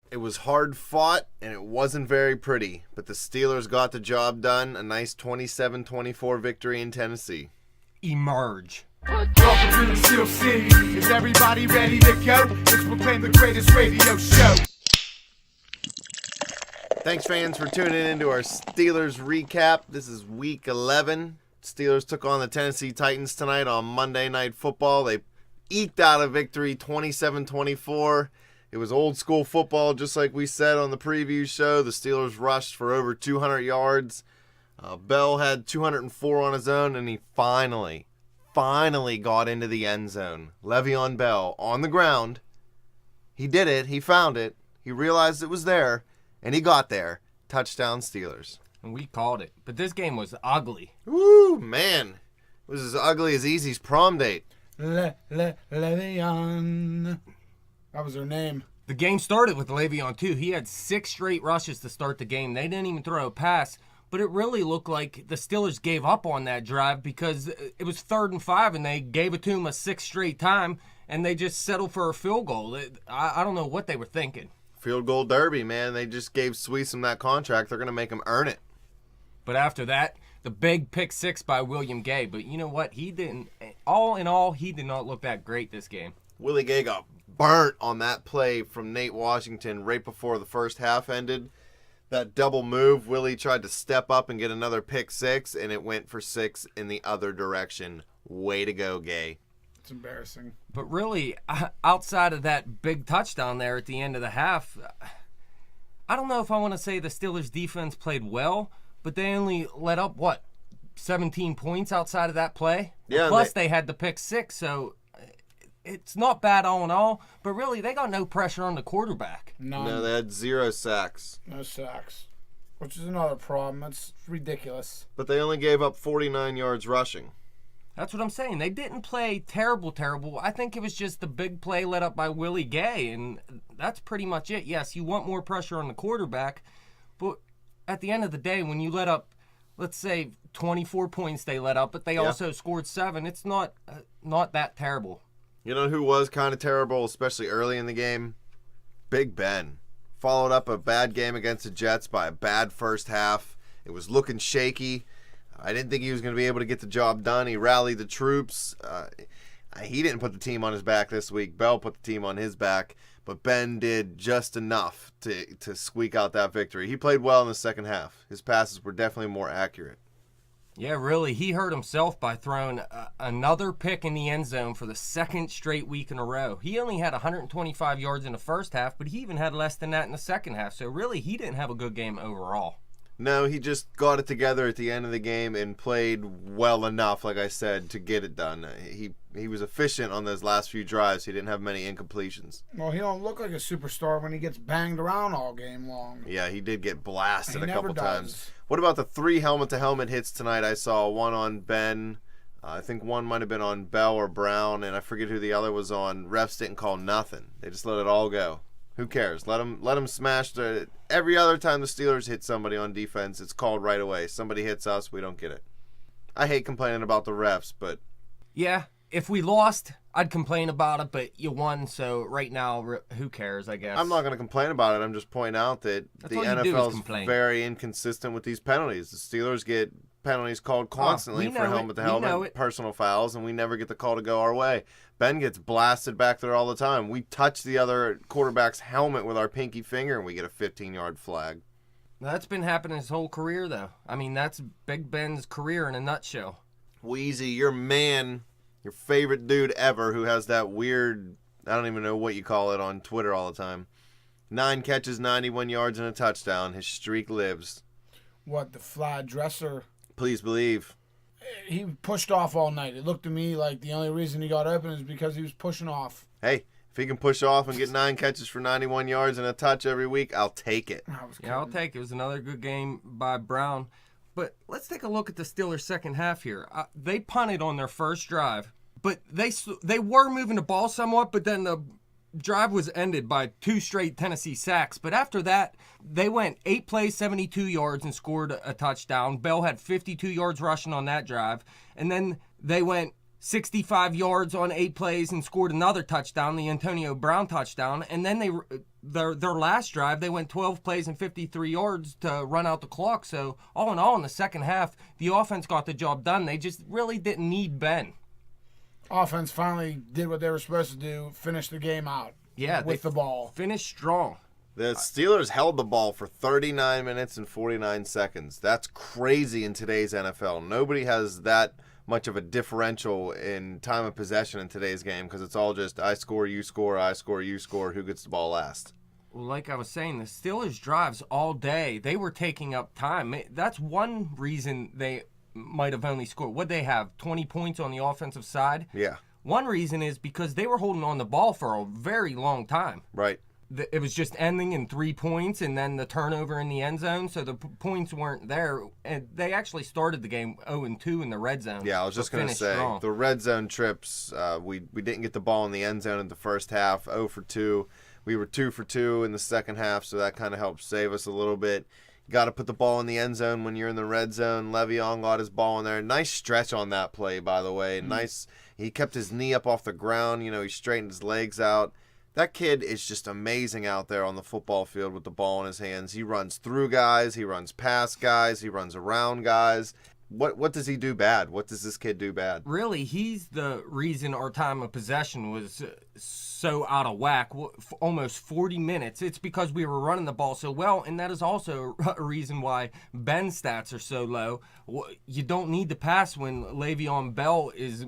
It was hard fought, and it wasn't very pretty, but the Steelers got the job done. A nice 27-24 victory in Tennessee. Emerge. Welcome to the Steel City. Is everybody ready to go? It's proclaimed the greatest radio show. Thanks, fans, for tuning into our Steelers recap. This is Week 11. Steelers took on the Tennessee Titans tonight on Monday Night Football. They eked out a victory 27-24. It was old school football, just like we said on the preview show. The Steelers rushed for over 200 yards. Bell had 204 on his own, and he finally got into the end zone. Le'Veon Bell on the ground. He did it. He found it. He realized it was there, and he got there. Touchdown Steelers. And we called it. But this game was ugly. Woo, man. It was as ugly as Easy's prom date. Le'Veon. That was her name. The game started with Le'Veon, too. He had 6 straight rushes to start the game. They didn't even throw a pass. But it really looked like the Steelers gave up on that drive because it was 3rd and 5, and they gave it to him a 6th straight time, and they just settled for a field goal. I don't know what they were thinking. Field goal derby, man. They just gave Sweesom that contract. They're going to make him earn it. But after that, the big pick 6 by William Gay. But you know what? He didn't. All in all, he did not look that great this game. Willie Gay got burnt on that play from Nate Washington right before the first half ended. That double move, Willie tried to step up and get another pick 6, and it went for 6 in the other direction. Way to go, Gay. It's embarrassing. But really, outside of that big touchdown there at the end of the half, I don't know if I want to say the Steelers' defense played well, but they only let up, 17 points outside of that play? Yeah. Plus, they had the pick 6, so it's not bad all in all, but really, they got no pressure on the quarterback. None. No, they had 0 sacks. No sacks. Which is another problem. That's ridiculous. But they only gave up 49 yards rushing. That's what I'm saying. They didn't play terrible. I think it was just the big play led up by Willie Gay, and that's pretty much it. Yes, you want more pressure on the quarterback, but at the end of the day, when you let up, let's say 24 points they let up, but they also scored 7, it's not that terrible. You know who was kind of terrible, especially early in the game? Big Ben. Followed up a bad game against the Jets by a bad first half. It was looking shaky. I didn't think he was going to be able to get the job done. He rallied the troops. He didn't put the team on his back this week. Bell put the team on his back. But Ben did just enough to squeak out that victory. He played well in the second half. His passes were definitely more accurate. Yeah, really. He hurt himself by throwing another pick in the end zone for the 2nd straight week in a row. He only had 125 yards in the first half, but he even had less than that in the second half. So really, he didn't have a good game overall. No, he just got it together at the end of the game and played well enough, like I said, to get it done. He was efficient on those last few drives. He didn't have many incompletions. Well, he don't look like a superstar when he gets banged around all game long. Yeah, he did get blasted a couple does. times. What about the 3 helmet-to-helmet hits tonight? I saw one on Ben. I think one might have been on Bell or Brown, and I forget who the other was on. Refs didn't call nothing. They just let it all go. Who cares? Let them smash the. Every other time the Steelers hit somebody on defense, it's called right away. Somebody hits us, we don't get it. I hate complaining about the refs, but yeah, if we lost, I'd complain about it, but you won, so right now, who cares, I guess. I'm not going to complain about it. I'm just pointing out that That's the all you do is NFL is complain. very inconsistent with these penalties. The Steelers get penalties called constantly we for know it. helmet-to-helmet, We know it. personal fouls, and we never get the call to go our way. Ben gets blasted back there all the time. We touch the other quarterback's helmet with our pinky finger, and we get a 15-yard flag. That's been happening his whole career, though. I mean, that's Big Ben's career in a nutshell. Wheezy, your man, your favorite dude ever, who has that weird, I don't even know what you call it on Twitter all the time. 9 catches, 91 yards, and a touchdown. His streak lives. What, the fly dresser? Please believe. He pushed off all night. It looked to me like the only reason he got open is because he was pushing off. Hey, if he can push off and get 9 catches for 91 yards and a touch every week, I'll take it. Yeah, I'll take it. It was another good game by Brown. But let's take a look at the Steelers' second half here. They punted on their first drive, but they were moving the ball somewhat, but then the drive was ended by 2 straight Tennessee sacks. But after that, they went 8 plays, 72 yards, and scored a touchdown. Bell had 52 yards rushing on that drive. And then they went 65 yards on 8 plays and scored another touchdown, the Antonio Brown touchdown. And then their last drive, they went 12 plays and 53 yards to run out the clock. So all in all, in the second half, the offense got the job done. They just really didn't need Ben. Offense finally did what they were supposed to do, finished the game out with the ball. Finished strong. The Steelers held the ball for 39 minutes and 49 seconds. That's crazy in today's NFL. Nobody has that much of a differential in time of possession in today's game because it's all just I score, you score, I score, you score, who gets the ball last. Well, like I was saying, the Steelers' drives all day, they were taking up time. That's one reason they might have only scored. What'd they have, 20 points on the offensive side? Yeah. One reason is because they were holding on the ball for a very long time. Right. It was just ending in 3 points and then the turnover in the end zone, so the points weren't there. And they actually started the game 0-2 in the red zone. Yeah, I was just going to say, the red zone trips, we didn't get the ball in the end zone in the first half, 0 for 2. We were 2 for 2 in the second half, so that kind of helped save us a little bit. You got to put the ball in the end zone when you're in the red zone. Le'Veon got his ball in there. Nice stretch on that play, by the way. Nice. He kept his knee up off the ground. You know, he straightened his legs out. That kid is just amazing out there on the football field with the ball in his hands. He runs through guys. He runs past guys. He runs around guys. What does he do bad? What does this kid do bad? Really, he's the reason our time of possession was so out of whack, almost 40 minutes. It's because we were running the ball so well, and that is also a reason why Ben's stats are so low. You don't need to pass when Le'Veon Bell is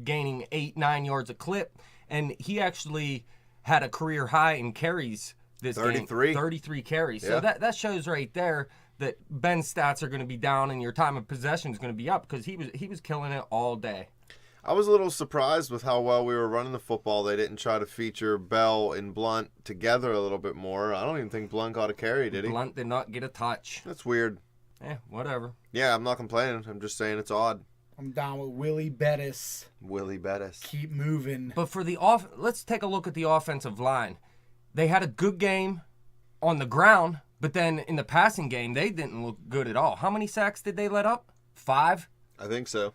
gaining 8-9 yards a clip, and he actually had a career high in carries this 33. game. 33 carries. Yeah. So that shows right there that Ben's stats are going to be down and your time of possession is going to be up because he was killing it all day. I was a little surprised with how well we were running the football. They didn't try to feature Bell and Blunt together a little bit more. I don't even think Blunt got a carry, did he? Blunt did not get a touch. That's weird. Whatever. Yeah, I'm not complaining. I'm just saying it's odd. I'm down with Willie Bettis. Willie Bettis. Keep moving. But for the let's take a look at the offensive line. They had a good game on the ground, but then in the passing game, they didn't look good at all. How many sacks did they let up? 5? I think so.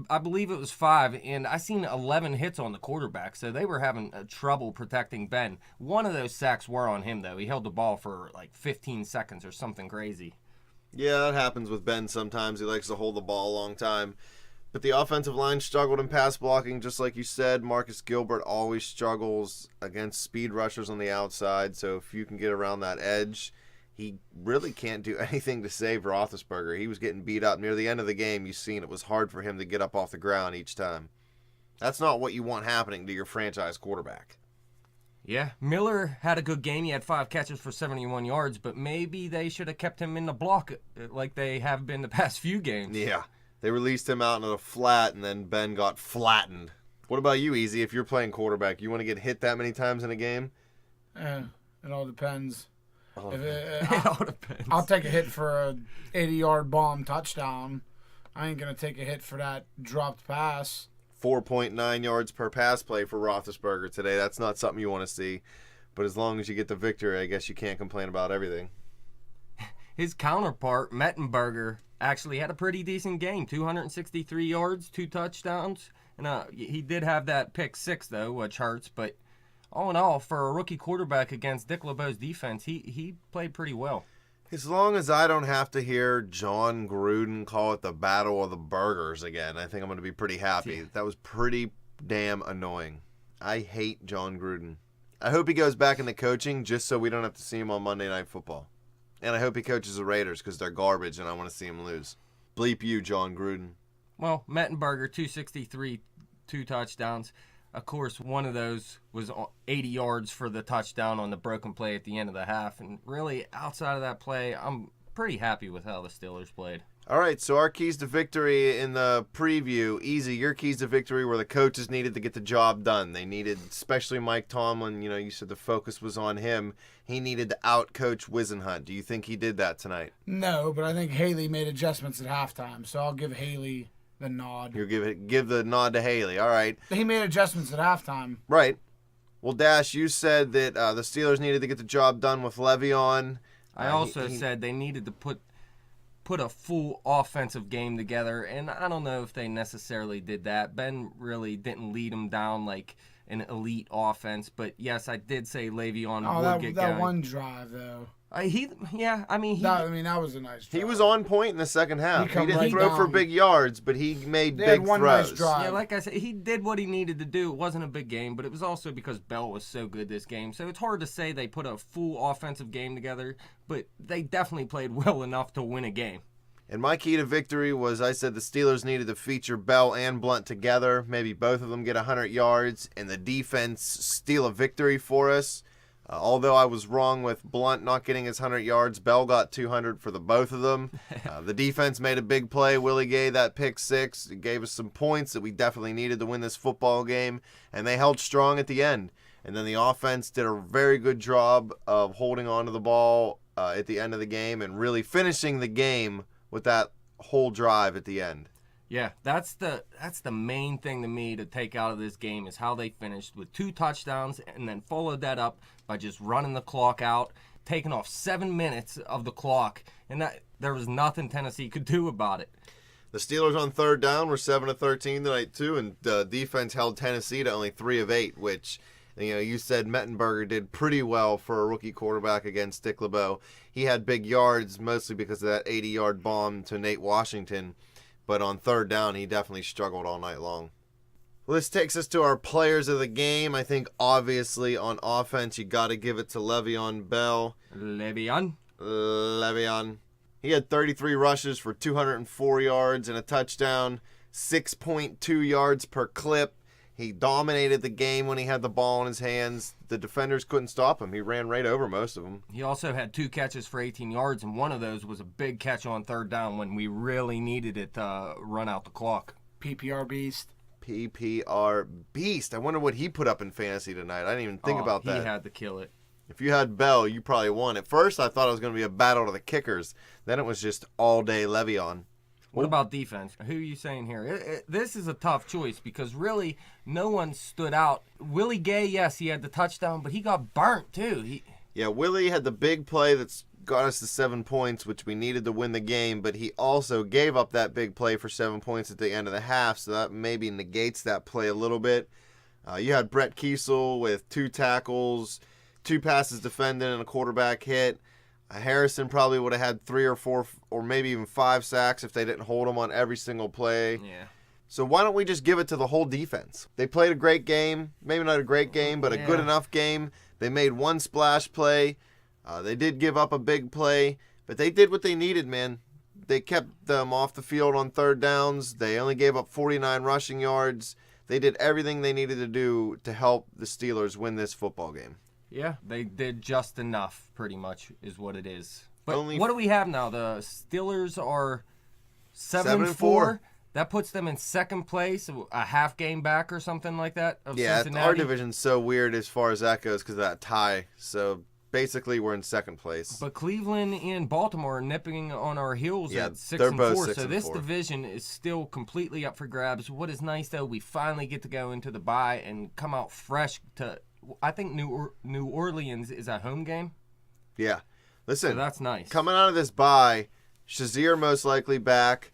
I believe it was 5, and I seen 11 hits on the quarterback, so they were having trouble protecting Ben. One of those sacks were on him, though. He held the ball for like 15 seconds or something crazy. Yeah, that happens with Ben sometimes. He likes to hold the ball a long time. But the offensive line struggled in pass blocking, just like you said. Marcus Gilbert always struggles against speed rushers on the outside, so if you can get around that edge, he really can't do anything to save Roethlisberger. He was getting beat up. Near the end of the game, you've seen it was hard for him to get up off the ground each time. That's not what you want happening to your franchise quarterback. Yeah, Miller had a good game. He had 5 catches for 71 yards, but maybe they should have kept him in the block like they have been the past few games. Yeah, they released him out into the flat, and then Ben got flattened. What about you, Easy? If you're playing quarterback, you want to get hit that many times in a game? It all depends. It all depends. I'll take a hit for a 80-yard bomb touchdown. I ain't going to take a hit for that dropped pass. 4.9 yards per pass play for Roethlisberger today. That's not something you want to see. But as long as you get the victory, I guess you can't complain about everything. His counterpart, Mettenberger, actually had a pretty decent game. 263 yards, 2 touchdowns. And he did have that pick 6, though, which hurts. But all in all, for a rookie quarterback against Dick LeBeau's defense, he played pretty well. As long as I don't have to hear John Gruden call it the Battle of the Burgers again, I think I'm going to be pretty happy. Yeah. That was pretty damn annoying. I hate John Gruden. I hope he goes back into coaching just so we don't have to see him on Monday Night Football. And I hope he coaches the Raiders because they're garbage and I want to see him lose. Bleep you, John Gruden. Well, Mettenberger, 263, 2 touchdowns. Of course, one of those was 80 yards for the touchdown on the broken play at the end of the half. And really, outside of that play, I'm pretty happy with how the Steelers played. All right, so our keys to victory in the preview. Easy, your keys to victory were the coaches needed to get the job done. They needed, especially Mike Tomlin, you said the focus was on him. He needed to out-coach Wisenhunt. Do you think he did that tonight? No, but I think Haley made adjustments at halftime, so I'll give Haley the nod. You give the nod to Haley. All right. He made adjustments at halftime. Right. Well, Dash, you said that the Steelers needed to get the job done with Le'Veon. I also said they needed to put put a full offensive game together, and I don't know if they necessarily did that. Ben really didn't lead them down like an elite offense, but yes, I did say Le'Veon would get that going. one drive though. That was a nice drive. He was on point in the second half. He didn't right throw for down. big yards, but he made They big had one throws. nice drive. Yeah, like I said, he did what he needed to do. It wasn't a big game, but it was also because Bell was so good this game. So it's hard to say they put a full offensive game together, but they definitely played well enough to win a game. And my key to victory was I said the Steelers needed to feature Bell and Blunt together. Maybe both of them get 100 yards, and the defense steal a victory for us. Although I was wrong with Blunt not getting his 100 yards, Bell got 200 for the both of them. The defense made a big play. Willie gave that pick six. It gave us some points that we definitely needed to win this football game, and they held strong at the end. And then the offense did a very good job of holding on to the ball at the end of the game and really finishing the game with that whole drive at the end. Yeah, that's the main thing to me to take out of this game is how they finished with 2 touchdowns and then followed that up by just running the clock out, taking off 7 minutes of the clock, and that there was nothing Tennessee could do about it. The Steelers on third down were 7-13 tonight too, and the defense held Tennessee to only 3 of 8, which you said Mettenberger did pretty well for a rookie quarterback against Dick LeBeau. He had big yards mostly because of that 80-yard bomb to Nate Washington. But on third down, he definitely struggled all night long. Well, this takes us to our players of the game. I think, obviously, on offense, you got to give it to Le'Veon Bell. Le'Veon. He had 33 rushes for 204 yards and a touchdown, 6.2 yards per clip. He dominated the game when he had the ball in his hands. The defenders couldn't stop him. He ran right over most of them. He also had 2 catches for 18 yards, and one of those was a big catch on third down when we really needed it to run out the clock. PPR beast. PPR beast. I wonder what he put up in fantasy tonight. I didn't even think about that. He had to kill it. If you had Bell, you probably won. At first, I thought it was going to be a battle to the kickers. Then it was just all-day Le'Veon. What about defense? Who are you saying here? This is a tough choice because really no one stood out. Willie Gay, yes, he had the touchdown, but he got burnt too. Yeah, Willie had the big play that's got us to 7 points, which we needed to win the game, but he also gave up that big play for 7 points at the end of the half, so that maybe negates that play a little bit. You had Brett Kiesel with 2 tackles, 2 passes defended, and a quarterback hit. Harrison probably would have had 3 or 4 or maybe even 5 sacks if they didn't hold him on every single play. Yeah. So why don't we just give it to the whole defense? They played a great game. Maybe not a great game, but a good enough game. They made 1 splash play. They did give up a big play, but they did what they needed, man. They kept them off the field on third downs. They only gave up 49 rushing yards. They did everything they needed to do to help the Steelers win this football game. Yeah, they did just enough, pretty much, is what it is. But Only what do we have now? The Steelers are 7-4. 7-4. That puts them in second place, a half game back or something like that of Yeah, Cincinnati. our division's so weird as far as that goes because of that tie. So basically, we're in second place. But Cleveland and Baltimore are nipping on our heels Yeah, at 6 they're and both 4. 6 So and this 4. division is still completely up for grabs. What is nice though, we finally get to go into the bye and come out fresh to. I think New Orleans is a home game. Yeah. Listen, So that's nice. coming out of this bye, Shazier most likely back,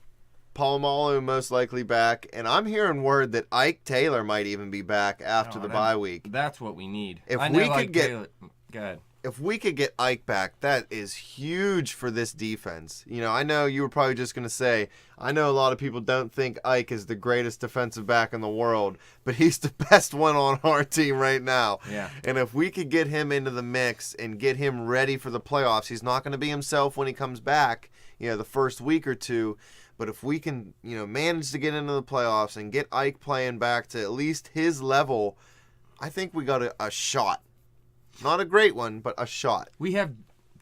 Polamalu most likely back, and I'm hearing word that Ike Taylor might even be back after the bye week. That's what we need. If I know we could Ike get- Taylor, go ahead. If we could get Ike back, that is huge for this defense. I know you were probably just going to say, I know a lot of people don't think Ike is the greatest defensive back in the world, but he's the best one on our team right now. Yeah. And if we could get him into the mix and get him ready for the playoffs, he's not going to be himself when he comes back, the first week or two. But if we can, manage to get into the playoffs and get Ike playing back to at least his level, I think we got a shot. Not a great one, but a shot. We have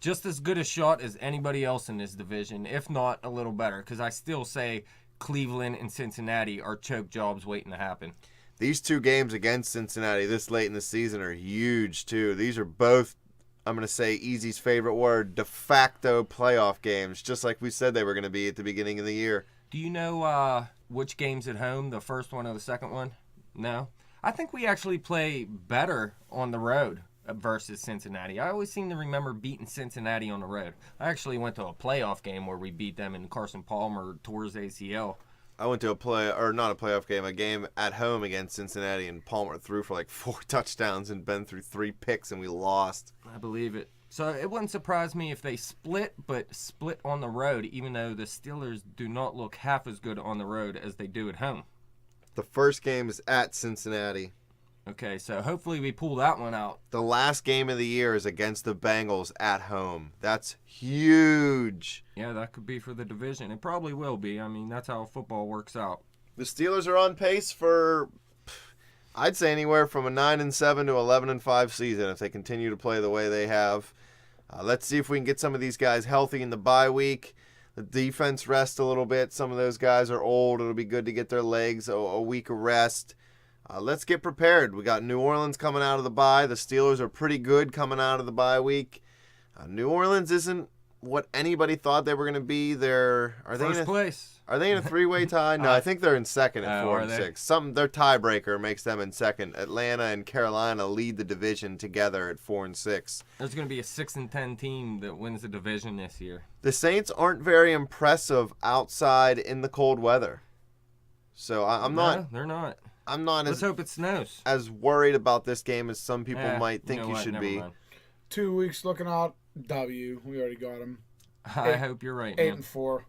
just as good a shot as anybody else in this division, if not a little better, because I still say Cleveland and Cincinnati are choke jobs waiting to happen. These 2 games against Cincinnati this late in the season are huge, too. These are both, I'm going to say Easy's favorite word, de facto playoff games, just like we said they were going to be at the beginning of the year. Do you know which game's at home, the first one or the second one? No? I think we actually play better on the road. versus Cincinnati. I always seem to remember beating Cincinnati on the road. I actually went to a playoff game where we beat them and Carson Palmer tore his ACL. I went to a game at home against Cincinnati, and Palmer threw for like 4 touchdowns and Ben threw 3 picks, and we lost. I believe it. So it wouldn't surprise me if they split, but split on the road, even though the Steelers do not look half as good on the road as they do at home. The first game is at Cincinnati. Okay, so hopefully we pull that one out. The last game of the year is against the Bengals at home. That's huge. Yeah, that could be for the division. It probably will be. I mean, that's how football works out. The Steelers are on pace for, I'd say, anywhere from a 9-7 to 11-5 season if they continue to play the way they have. Let's see if we can get some of these guys healthy in the bye week. The defense rest a little bit. Some of those guys are old. It'll be good to get their legs a week of rest. Let's get prepared. We got New Orleans coming out of the bye. The Steelers are pretty good coming out of the bye week. New Orleans isn't what anybody thought they were going to be. Are they First place. Are they in a 3-way tie? No, I think they're in second at 4-6. Their tiebreaker makes them in second. Atlanta and Carolina lead the division together at 4-6. There's going to be a 6-10 team that wins the division this year. The Saints aren't very impressive outside in the cold weather. So I'm not. No, they're not. I'm not Let's hope it snows. as worried about this game as some people might think you should be. Mind. 2 weeks looking out. W. We already got him. I hope you're right, man. 8-4.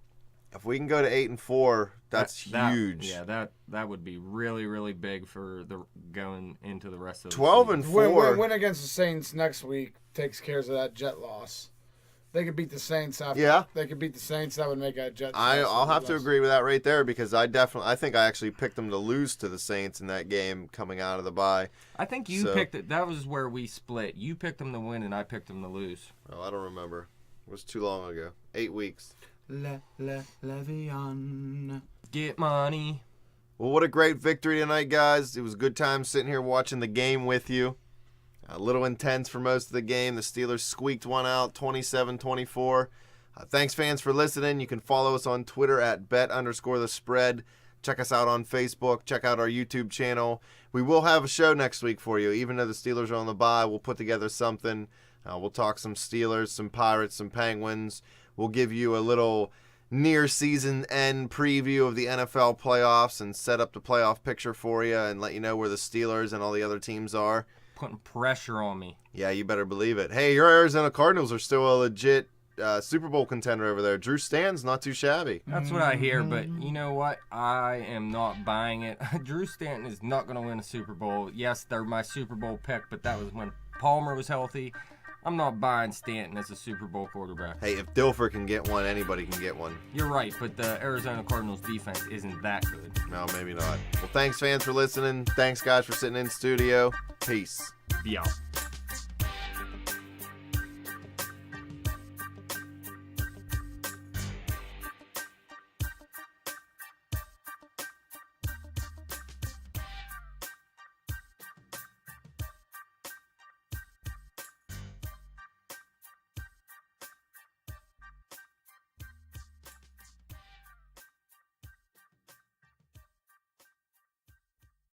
If we can go to 8-4, that's huge. Yeah, that would be really, really big for the going into the rest of the 12-4. Win against the Saints next week takes care of that Jet loss. They could beat the Saints after. Yeah. They could beat the Saints. That would make a Jet. I'll have to agree with that right there because I think I actually picked them to lose to the Saints in that game coming out of the bye. I think you picked it. That was where we split. You picked them to win, and I picked them to lose. Oh, I don't remember. It was too long ago. 8 weeks. Le'Veon. Get money. Well, what a great victory tonight, guys. It was a good time sitting here watching the game with you. A little intense for most of the game. The Steelers squeaked one out, 27-24. Thanks, fans, for listening. You can follow us on Twitter at bet_the_spread. Check us out on Facebook. Check out our YouTube channel. We will have a show next week for you. Even though the Steelers are on the bye, we'll put together something. We'll talk some Steelers, some Pirates, some Penguins. We'll give you a little near-season end preview of the NFL playoffs and set up the playoff picture for you and let you know where the Steelers and all the other teams are. Putting pressure on me. Yeah, you better believe it. Hey, your Arizona Cardinals are still a legit Super Bowl contender over there. Drew Stanton's not too shabby. That's what I hear, but you know what? I am not buying it. Drew Stanton is not going to win a Super Bowl. Yes, they're my Super Bowl pick, but that was when Palmer was healthy. I'm not buying Stanton as a Super Bowl quarterback. Hey, if Dilfer can get one, anybody can get one. You're right, but the Arizona Cardinals defense isn't that good. No, maybe not. Well, thanks, fans, for listening. Thanks, guys, for sitting in studio. Peace. Be out.